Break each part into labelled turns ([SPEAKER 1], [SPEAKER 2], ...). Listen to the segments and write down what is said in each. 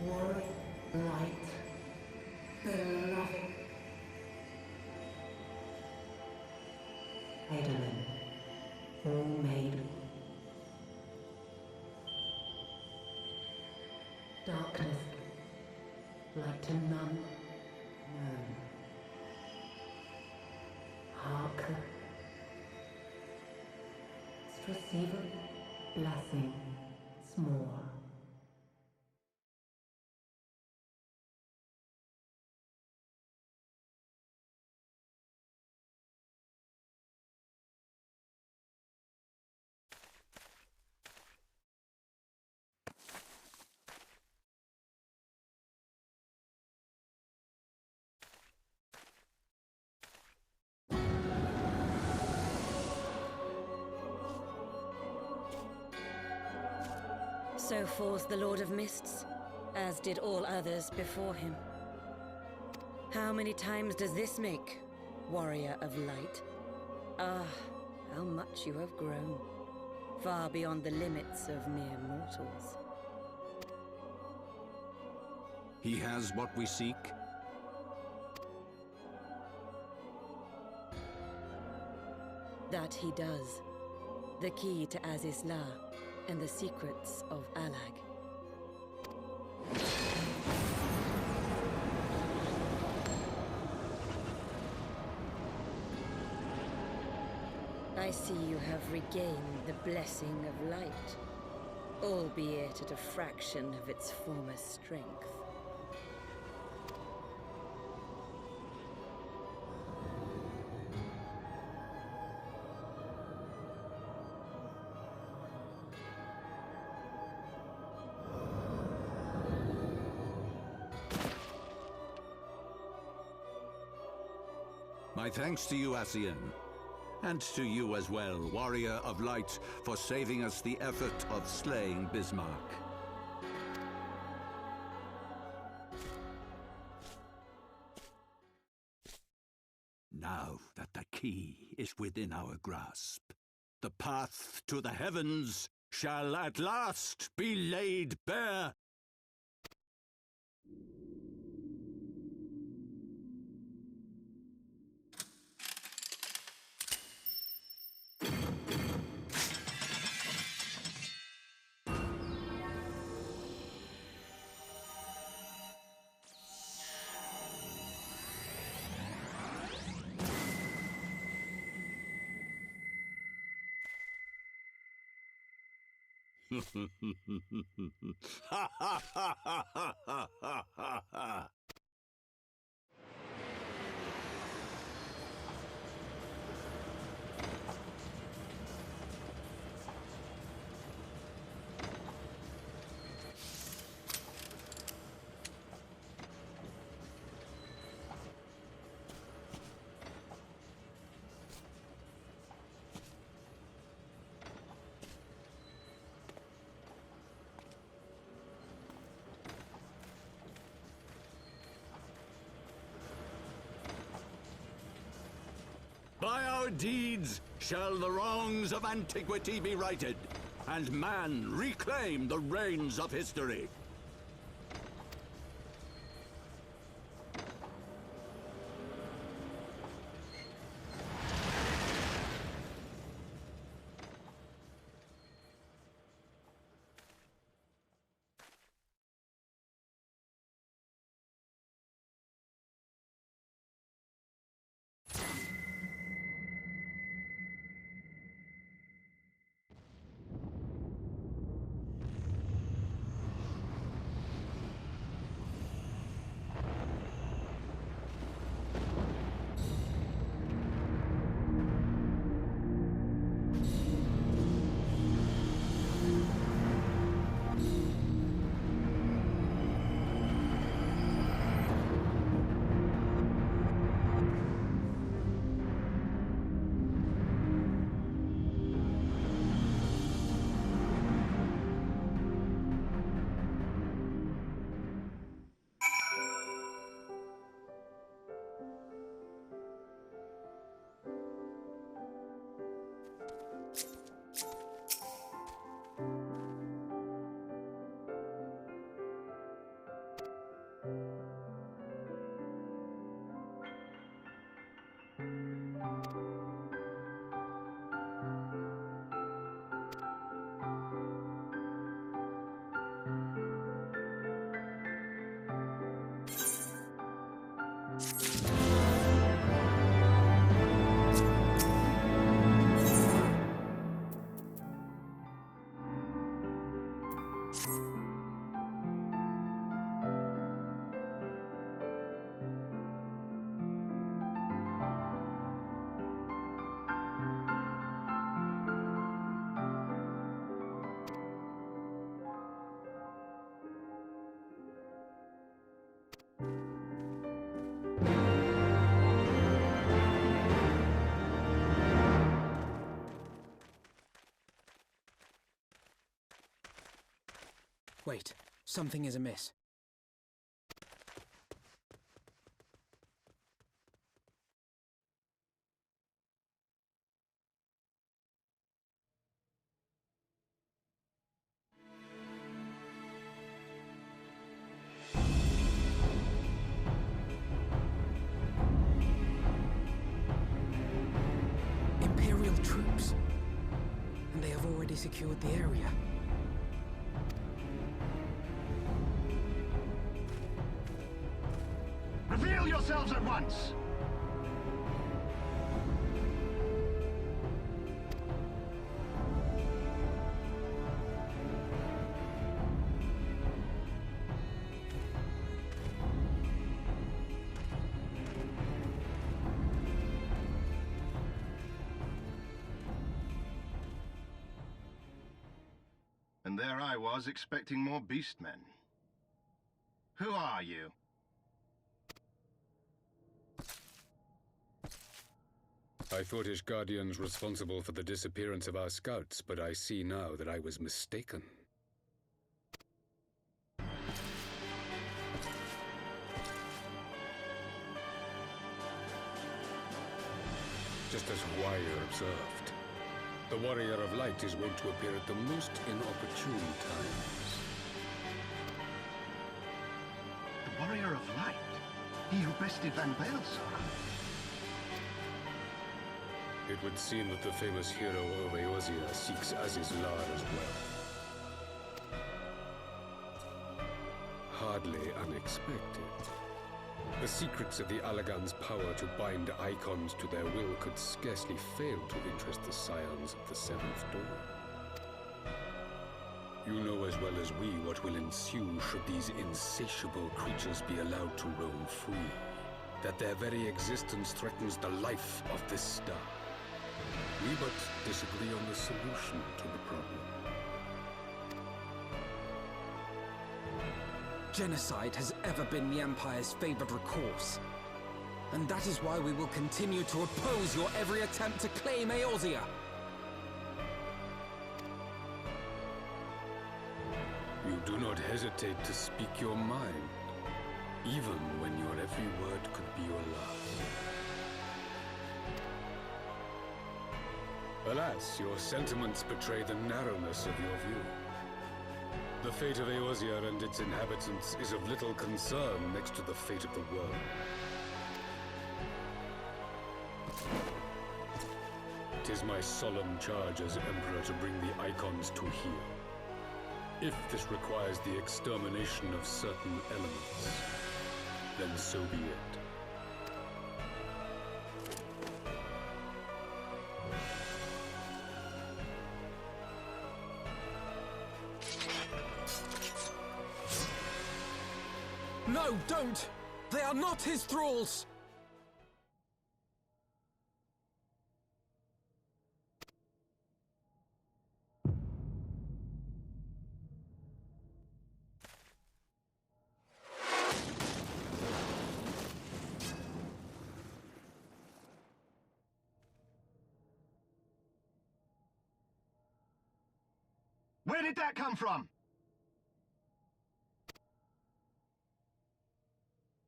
[SPEAKER 1] Warrior, light, beloved. Edelin, all made. Darkness, light to none known. Hark. Receiver, blessing, small.
[SPEAKER 2] So falls the Lord of Mists, as did all others before him. How many times does this make, Warrior of Light? Ah, how much you have grown, far beyond the limits of mere mortals.
[SPEAKER 3] He has what we seek.
[SPEAKER 2] That he does. The key to Azizla and the secrets of Alag. I see you have regained the blessing of light, albeit at a fraction of its former strength.
[SPEAKER 3] My thanks to you, Asian. And to you as well, Warrior of Light, for saving us the effort of slaying Bismarck. Now that the key is within our grasp, the path to the heavens shall at last be laid bare. Ha ha ha ha ha ha ha ha! By our deeds shall the wrongs of antiquity be righted, and man reclaim the reins of history.
[SPEAKER 4] Wait, something is amiss. Imperial troops. And they have already secured the area.
[SPEAKER 5] Reveal yourselves at once! And there I was, expecting more beastmen. Who are you?
[SPEAKER 6] I thought Ishgardians responsible for the disappearance of our scouts, but I see now that I was mistaken. Just as Warrior observed, the Warrior of Light is wont to appear at the most inopportune times.
[SPEAKER 5] The Warrior of Light? He who bested Van Baelsar?
[SPEAKER 6] It would seem that the famous hero of Eorzea seeks Azizlar as well. Hardly unexpected. The secrets of the Allagan's power to bind icons to their will could scarcely fail to interest the scions of the Seventh Dawn. You know as well as we what will ensue should these insatiable creatures be allowed to roam free. That their very existence threatens the life of this star. We but disagree on the solution to the problem.
[SPEAKER 4] Genocide has ever been the Empire's favored recourse. And that is why we will continue to oppose your every attempt to claim Eorzea.
[SPEAKER 6] You do not hesitate to speak your mind, even when your every word could be your last. Alas, your sentiments betray the narrowness of your view. The fate of Eorzea and its inhabitants is of little concern next to the fate of the world. It is my solemn charge as Emperor to bring the icons to heel. If this requires the extermination of certain elements, then so be it.
[SPEAKER 4] No, don't! They are not his thralls!
[SPEAKER 5] Where did that come from?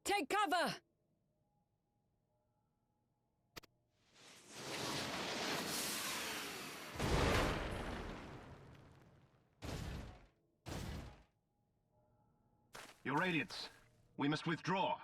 [SPEAKER 2] Take cover!
[SPEAKER 5] Your Radiance, we must withdraw.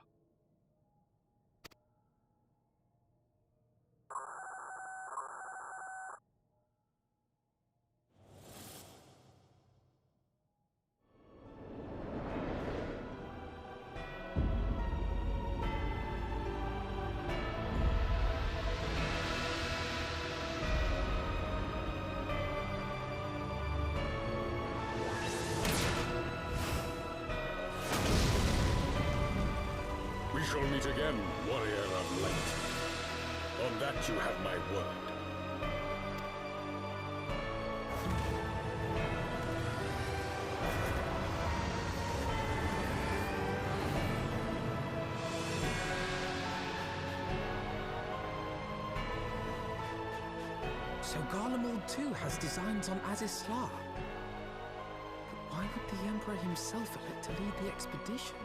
[SPEAKER 6] We shall meet again, Warrior of Light. On that you have my word.
[SPEAKER 4] So Garlemald too has designs on Azizlar. But why would the Emperor Emperor himself elect to lead the expedition?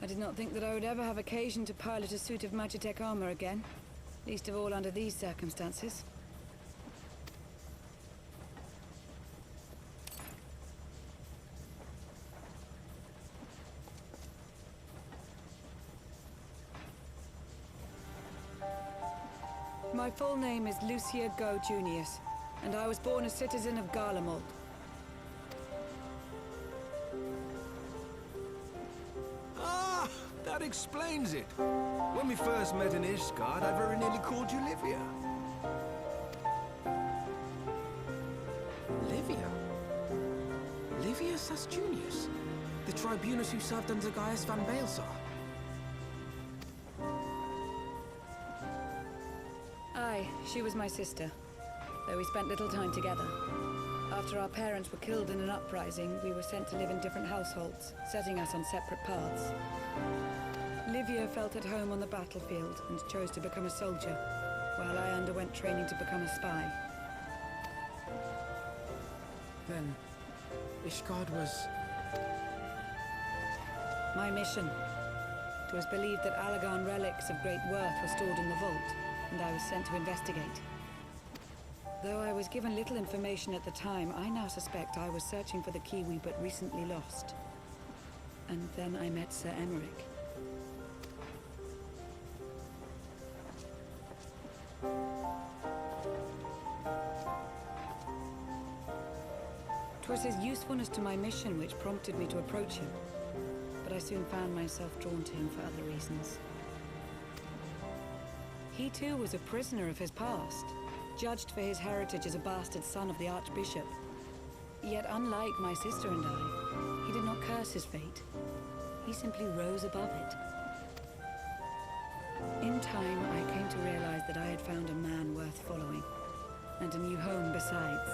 [SPEAKER 7] I did not think that I would ever have occasion to pilot a suit of Magitech armor again. Least of all under these circumstances. My full name is Lucia Go Junius, and I was born a citizen of Garlemald.
[SPEAKER 8] That explains it. When we first met in Ishgard, I very nearly called you Livia.
[SPEAKER 4] Livia? Livia Junius, the tribunus who served under Gaius van Baelsar.
[SPEAKER 7] Aye, she was my sister, though we spent little time together. After our parents were killed in an uprising, we were sent to live in different households, setting us on separate paths. Livia felt at home on the battlefield and chose to become a soldier, while I underwent training to become a spy.
[SPEAKER 4] Then, Ishgard was...
[SPEAKER 7] My mission. It was believed that Allagan relics of great worth were stored in the vault, and I was sent to investigate. Though I was given little information at the time, I now suspect I was searching for the key we but recently lost. And then I met Sir Emmerich. 'Twas his usefulness to my mission which prompted me to approach him, but I soon found myself drawn to him for other reasons. He too was a prisoner of his past, judged for his heritage as a bastard son of the Archbishop. Yet unlike my sister and I, he did not curse his fate. He simply rose above it. In time, I came to realize that I had found a man worth following, and a new home besides.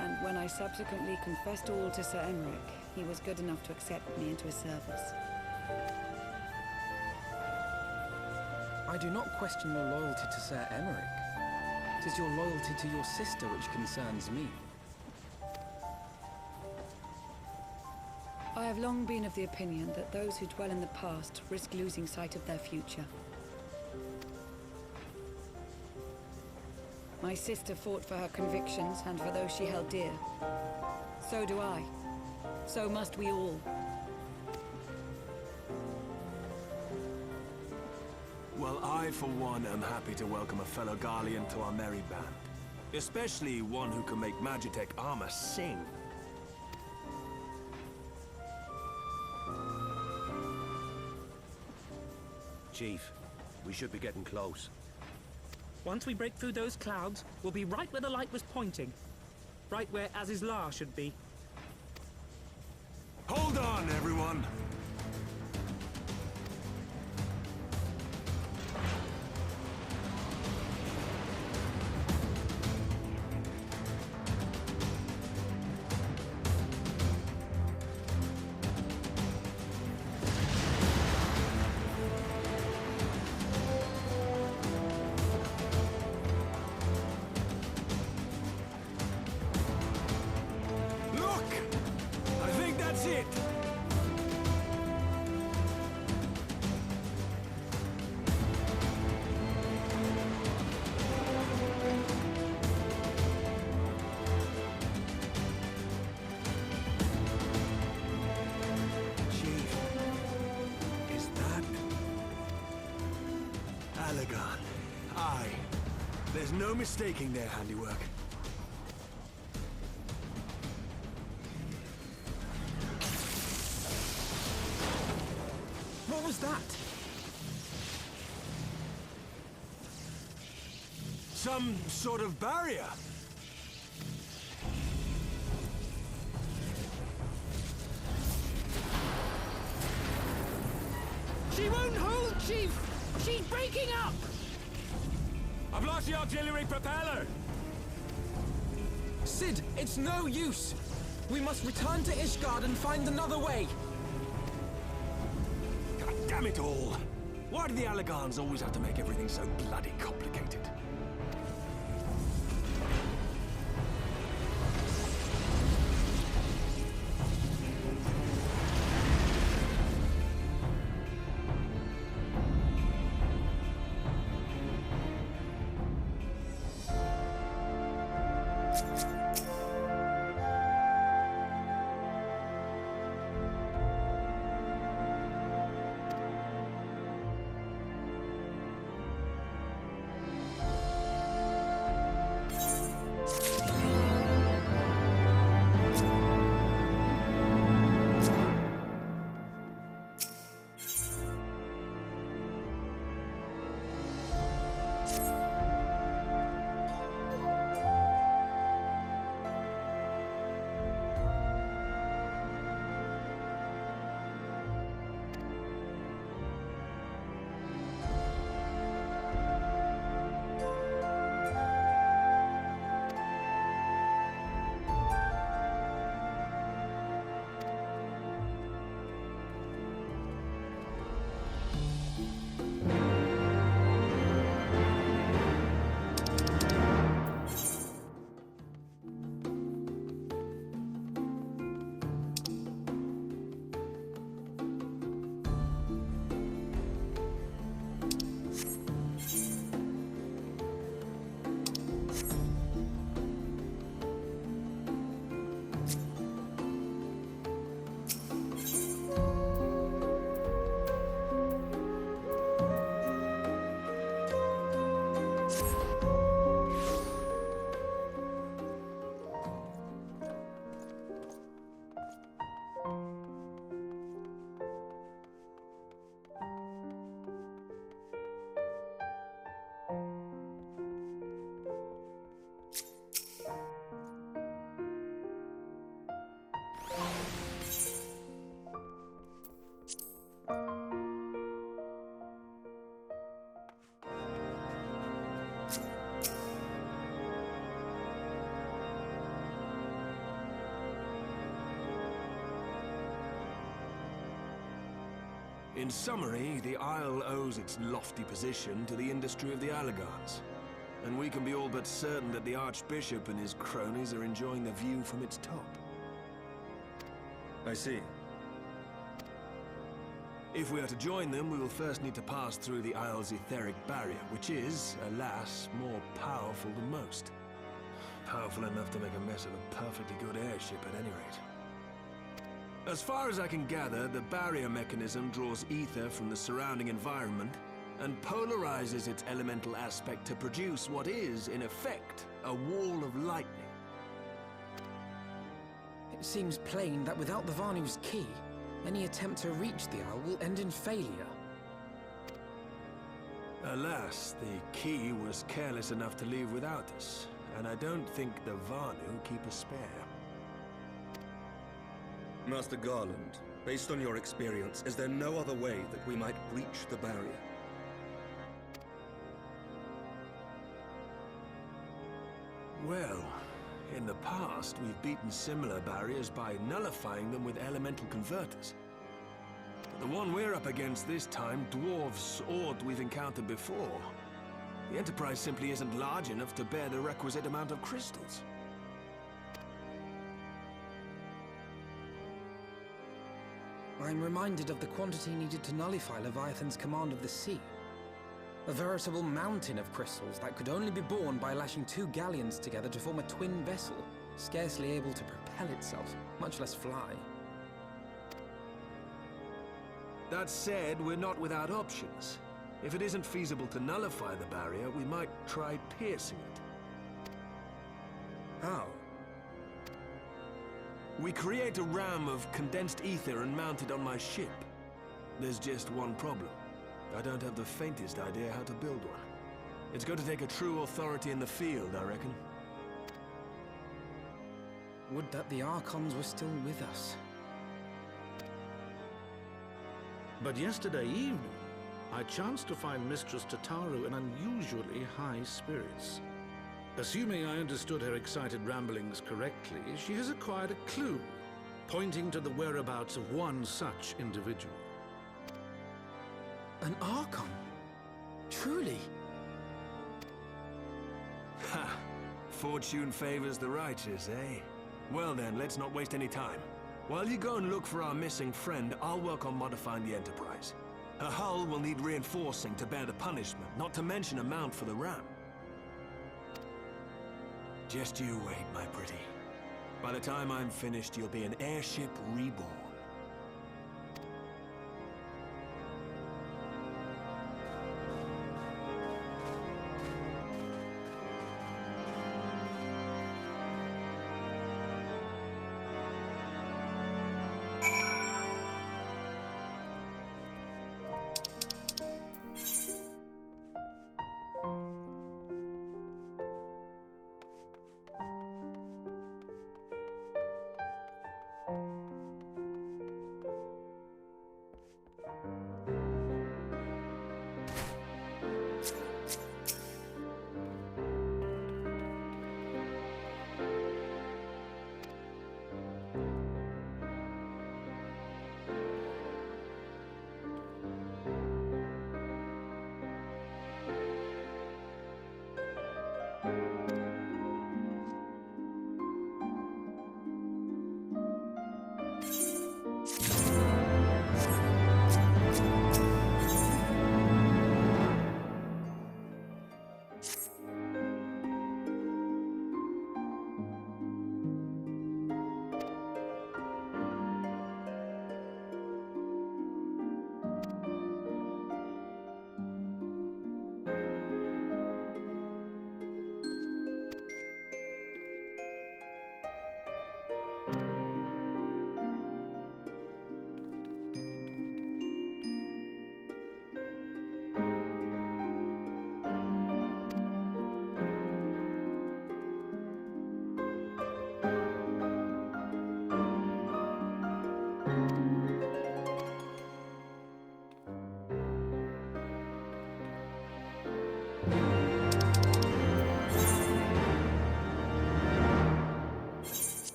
[SPEAKER 7] And when I subsequently confessed all to Sir Emmerich, he was good enough to accept me into his service.
[SPEAKER 4] I do not question your loyalty to Sir Emmerich. It is your loyalty to your sister which concerns me.
[SPEAKER 7] I have long been of the opinion that those who dwell in the past risk losing sight of their future. My sister fought for her convictions and for those she held dear. So do I. So must we all.
[SPEAKER 8] Well, I, for one, am happy to welcome a fellow Garlean to our merry band. Especially one who can make Magitech armor sing.
[SPEAKER 9] Chief, we should be getting close.
[SPEAKER 10] Once we break through those clouds, we'll be right where the light was pointing. Right where Azizlar should be.
[SPEAKER 8] Hold on, everyone! There's no mistaking their handiwork.
[SPEAKER 4] What was that?
[SPEAKER 8] Some sort of barrier.
[SPEAKER 10] She won't hold, Chief! She's breaking up!
[SPEAKER 8] I've lost the auxiliary propeller!
[SPEAKER 4] Sid, it's no use! We must return to Ishgard and find another way!
[SPEAKER 8] God damn it all! Why do the Allegans always have to make everything so bloody complicated? In summary, the Isle owes its lofty position to the industry of the Allegans. And we can be all but certain that the Archbishop and his cronies are enjoying the view from its top.
[SPEAKER 11] I see.
[SPEAKER 8] If we are to join them, we will first need to pass through the Isle's etheric barrier, which is, alas, more powerful than most. Powerful enough to make a mess of a perfectly good airship at any rate. As far as I can gather, the barrier mechanism draws ether from the surrounding environment and polarizes its elemental aspect to produce what is, in effect, a wall of lightning.
[SPEAKER 4] It seems plain that without the Vanu's key, any attempt to reach the Isle will end in failure.
[SPEAKER 8] Alas, the key was careless enough to leave without us, and I don't think the Vanu keep a spare.
[SPEAKER 11] Master Garland, based on your experience, is there no other way that we might breach the barrier?
[SPEAKER 8] Well, in the past, we've beaten similar barriers by nullifying them with elemental converters. But the one we're up against this time dwarfs aught we've encountered before. The Enterprise simply isn't large enough to bear the requisite amount of crystals.
[SPEAKER 4] I'm reminded of the quantity needed to nullify Leviathan's command of the sea. A veritable mountain of crystals that could only be borne by lashing two galleons together to form a twin vessel, scarcely able to propel itself, much less fly.
[SPEAKER 8] That said, we're not without options. If it isn't feasible to nullify the barrier, we might try piercing it.
[SPEAKER 11] How?
[SPEAKER 8] We create a ram of condensed ether and mount it on my ship. There's just one problem. I don't have the faintest idea how to build one. It's going to take a true authority in the field, I reckon.
[SPEAKER 4] Would that the Archons were still with us.
[SPEAKER 12] But yesterday evening, I chanced to find Mistress Tataru in unusually high spirits. Assuming I understood her excited ramblings correctly, she has acquired a clue, pointing to the whereabouts of one such individual.
[SPEAKER 4] An Archon? Truly?
[SPEAKER 8] Ha! Fortune favors the righteous, eh? Well then, let's not waste any time. While you go and look for our missing friend, I'll work on modifying the Enterprise. Her hull will need reinforcing to bear the punishment, not to mention a mount for the ram. Just you wait, my pretty. By the time I'm finished, you'll be an airship reborn.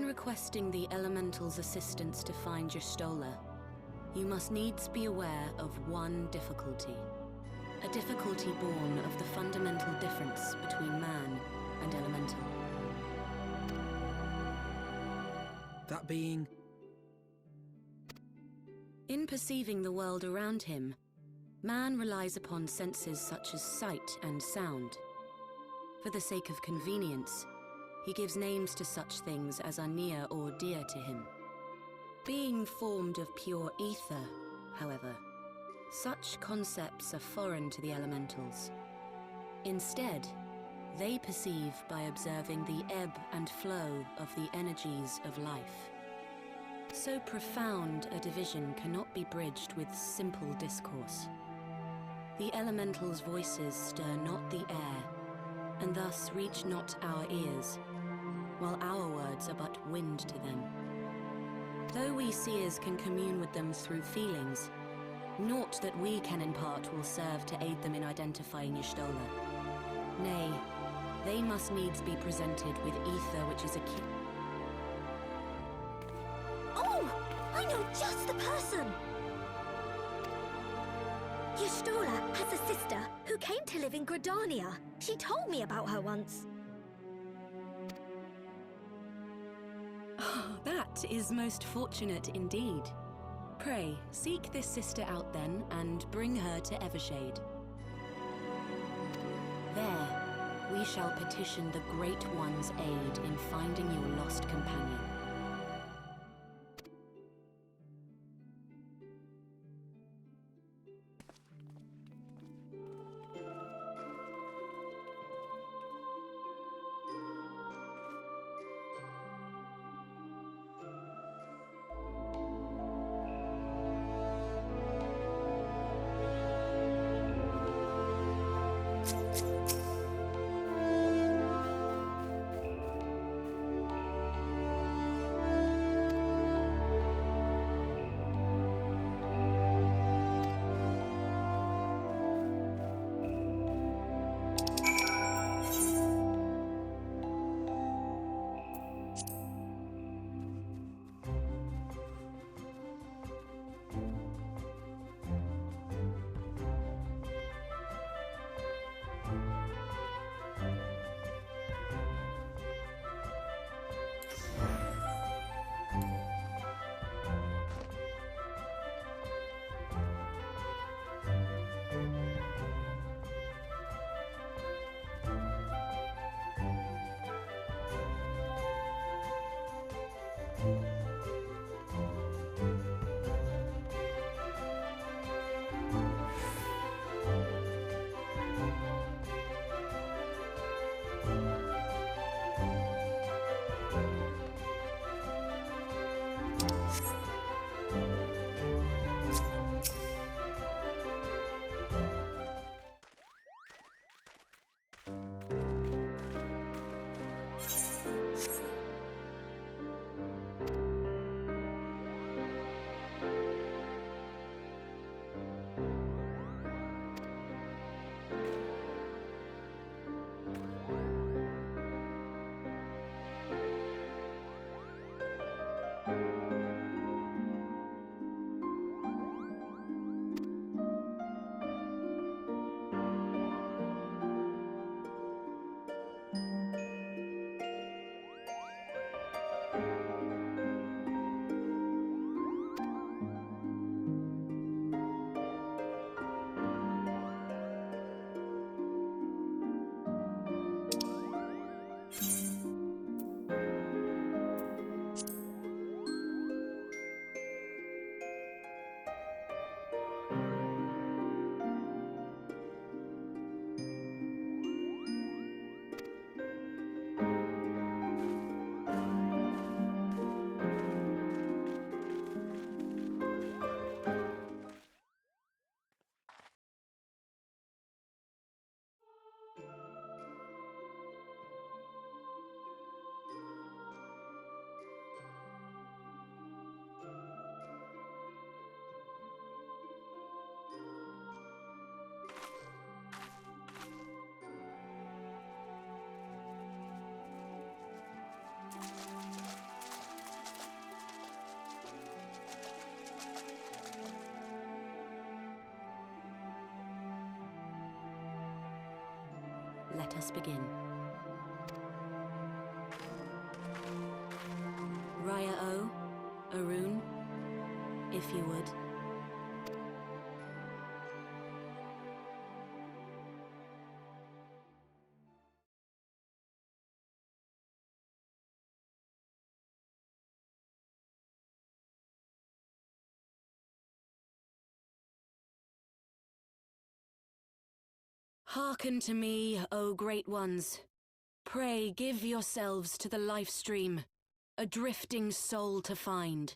[SPEAKER 2] When requesting the Elemental's assistance to find Y'shtola, you must needs be aware of one difficulty. A difficulty born of the fundamental difference between man and elemental.
[SPEAKER 4] That being...
[SPEAKER 2] In perceiving the world around him, man relies upon senses such as sight and sound. For the sake of convenience, he gives names to such things as are near or dear to him. Being formed of pure ether, however, such concepts are foreign to the elementals. Instead, they perceive by observing the ebb and flow of the energies of life. So profound a division cannot be bridged with simple discourse. The elementals' voices stir not the air, and thus reach not our ears, while our words are but wind to them. Though we seers can commune with them through feelings, naught that we can impart will serve to aid them in identifying Y'shtola. Nay, they must needs be presented with ether which is akin...
[SPEAKER 13] Oh! I know just the person! Y'shtola has a sister who came to live in Gridania. She told me about her once.
[SPEAKER 2] That is most fortunate indeed. Pray, seek this sister out then, and bring her to Evershade. There, we shall petition the Great One's aid in finding your lost companion. let us begin. Raya O, Arun, if you would. Hearken to me, O great ones. Pray give yourselves to the life stream, a drifting soul to find.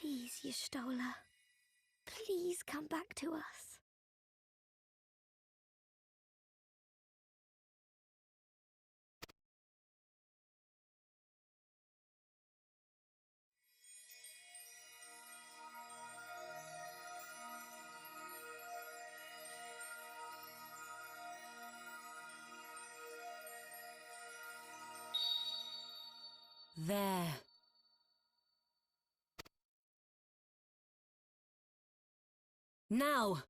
[SPEAKER 13] Please, Y'shtola. Please come back to us.
[SPEAKER 2] There. Now!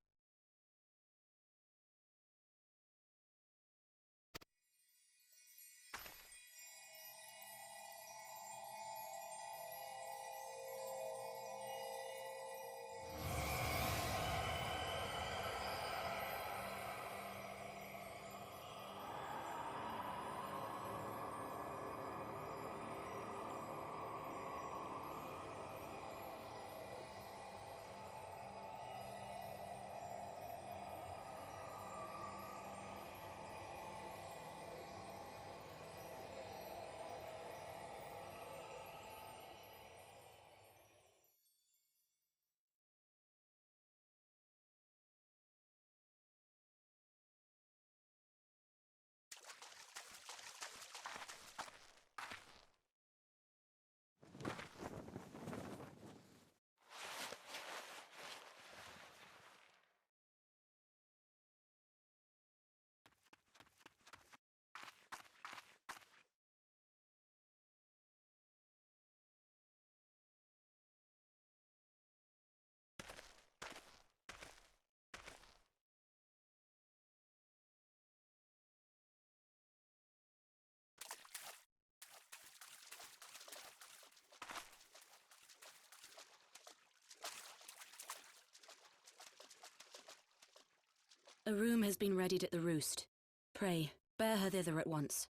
[SPEAKER 2] A room has been readied at the roost. Pray, bear her thither at once.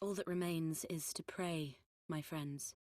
[SPEAKER 2] All that remains is to pray, my friends.